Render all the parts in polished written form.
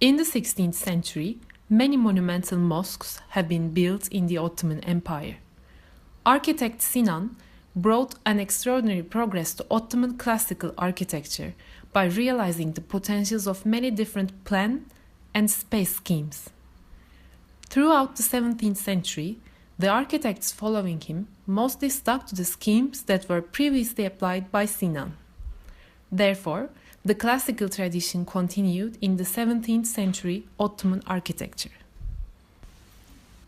In the 16th century, many monumental mosques have been built in the Ottoman Empire. Architect Sinan brought an extraordinary progress to Ottoman classical architecture by realizing the potentials of many different plan and space schemes. Throughout the 17th century, the architects following him mostly stuck to the schemes that were previously applied by Sinan. Therefore, the classical tradition continued in the 17th century Ottoman architecture.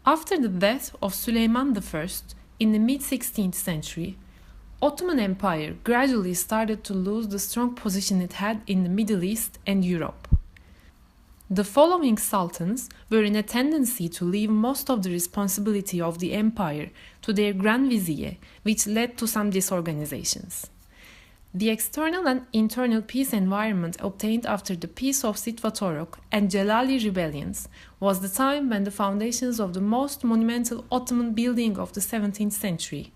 After the death of Süleyman I in the mid-16th century, Ottoman Empire gradually started to lose the strong position it had in the Middle East and Europe. The following sultans were in a tendency to leave most of the responsibility of the empire to their Grand Vizier, which led to some disorganizations. The external and internal peace environment obtained after the Peace of Sitvatorok and Celali rebellions was the time when the foundations of the most monumental Ottoman building of the 17th century,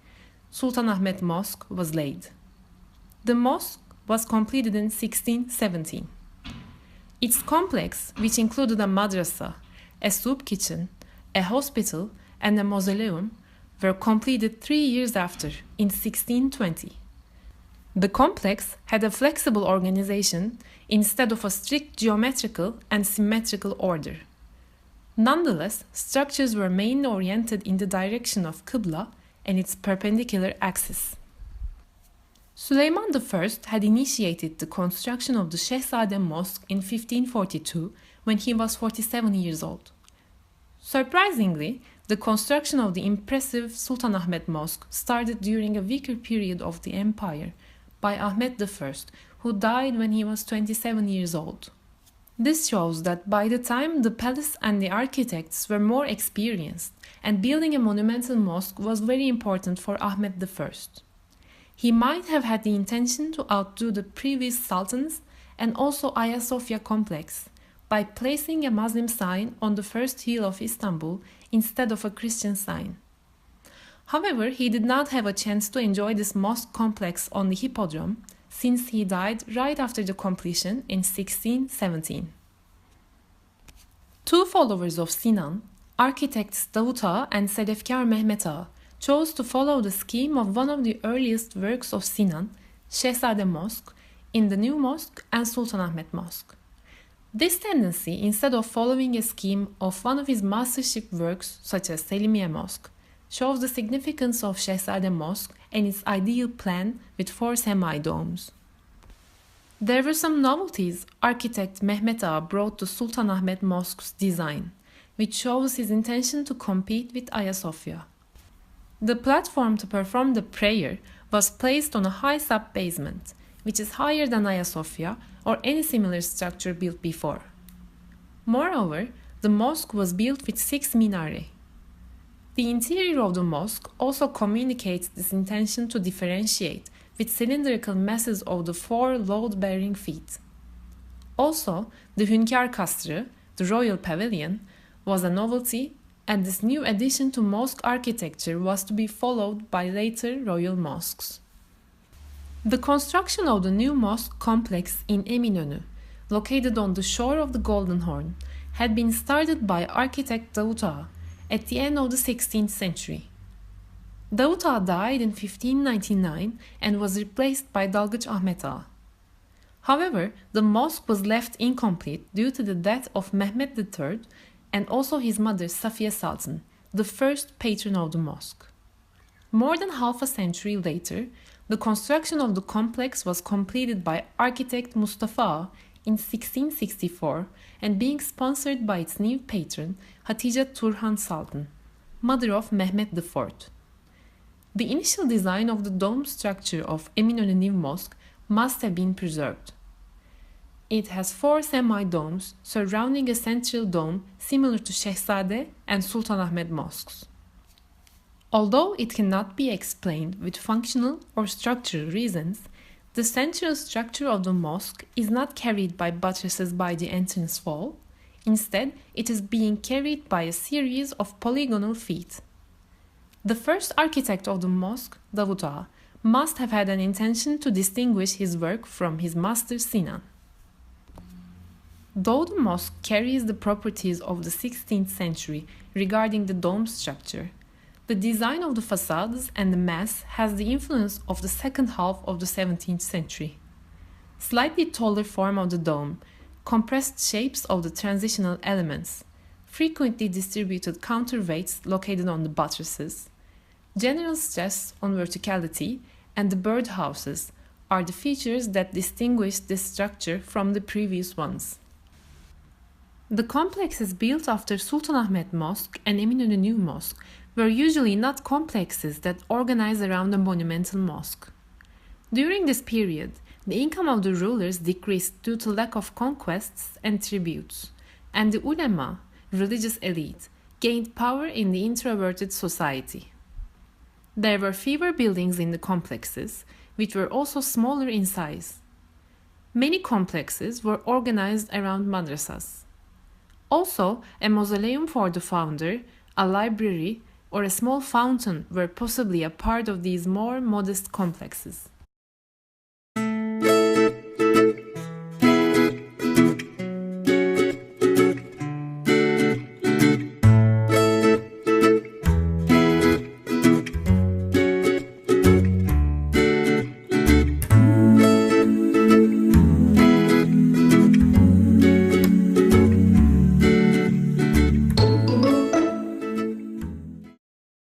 Sultanahmet Mosque, was laid. The mosque was completed in 1617. Its complex, which included a madrasa, a soup kitchen, a hospital, and a mausoleum, were completed 3 years after, in 1620. The complex had a flexible organization instead of a strict geometrical and symmetrical order. Nonetheless, structures were mainly oriented in the direction of Qibla and its perpendicular axis. Süleyman I had initiated the construction of the Şehzade Mosque in 1542 when he was 47 years old. Surprisingly, the construction of the impressive Sultanahmet Mosque started during a weaker period of the empire by Ahmet I, who died when he was 27 years old. This shows that by the time the palace and the architects were more experienced, and building a monumental mosque was very important for Ahmet I. He might have had the intention to outdo the previous sultans and also Ayasofya complex by placing a Muslim sign on the first hill of Istanbul instead of a Christian sign. However, he did not have a chance to enjoy this mosque complex on the hippodrome since he died right after the completion in 1617. Two followers of Sinan, architects Davut Ağa and Sedefkar Mehmet Ağa, chose to follow the scheme of one of the earliest works of Sinan, Şehzade Mosque, in the new mosque and Sultanahmet Mosque. This tendency, instead of following a scheme of one of his mastership works such as Selimiye Mosque, shows the significance of Şehzade Mosque and its ideal plan with 4 semi-domes. There were some novelties architect Mehmet Ağa brought to Sultanahmet Mosque's design, which shows his intention to compete with Ayasofya. The platform to perform the prayer was placed on a high sub-basement, which is higher than Ayasofya or any similar structure built before. Moreover, the mosque was built with 6 minaret. The interior of the mosque also communicates this intention to differentiate with cylindrical masses of the 4 load-bearing feet. Also, the Hünkâr Kasrı, the royal pavilion, was a novelty, and this new addition to mosque architecture was to be followed by later royal mosques. The construction of the new mosque complex in Eminönü, located on the shore of the Golden Horn, had been started by architect Davut Ağa at the end of the 16th century. Davut Ağa died in 1599 and was replaced by Dalgıç Ahmet Ağa. However, the mosque was left incomplete due to the death of Mehmet III and also his mother Safiye Sultan, the first patron of the mosque. More than half a century later, the construction of the complex was completed by architect Mustafa Ağa in 1664 and being sponsored by its new patron Hatice Turhan Sultan, mother of Mehmet IV. The initial design of the dome structure of Eminönü New Mosque must have been preserved. It has 4 semi-domes surrounding a central dome similar to Şehzade and Sultanahmet mosques. Although it cannot be explained with functional or structural reasons, the central structure of the mosque is not carried by buttresses by the entrance wall. Instead, it is being carried by a series of polygonal feet. The first architect of the mosque, Davut Ağa, must have had an intention to distinguish his work from his master Sinan. Though the mosque carries the properties of the 16th century regarding the dome structure, the design of the facades and the mass has the influence of the second half of the 17th century. Slightly taller form of the dome, compressed shapes of the transitional elements, frequently distributed counterweights located on the buttresses, general stress on verticality, and the birdhouses are the features that distinguish this structure from the previous ones. The complexes built after Sultanahmet Mosque and Eminönü New Mosque were usually not complexes that organized around a monumental mosque. During this period, the income of the rulers decreased due to lack of conquests and tributes, and the ulema, religious elite, gained power in the introverted society. There were fewer buildings in the complexes, which were also smaller in size. Many complexes were organized around madrasas. Also, a mausoleum for the founder, a library, or a small fountain were possibly a part of these more modest complexes.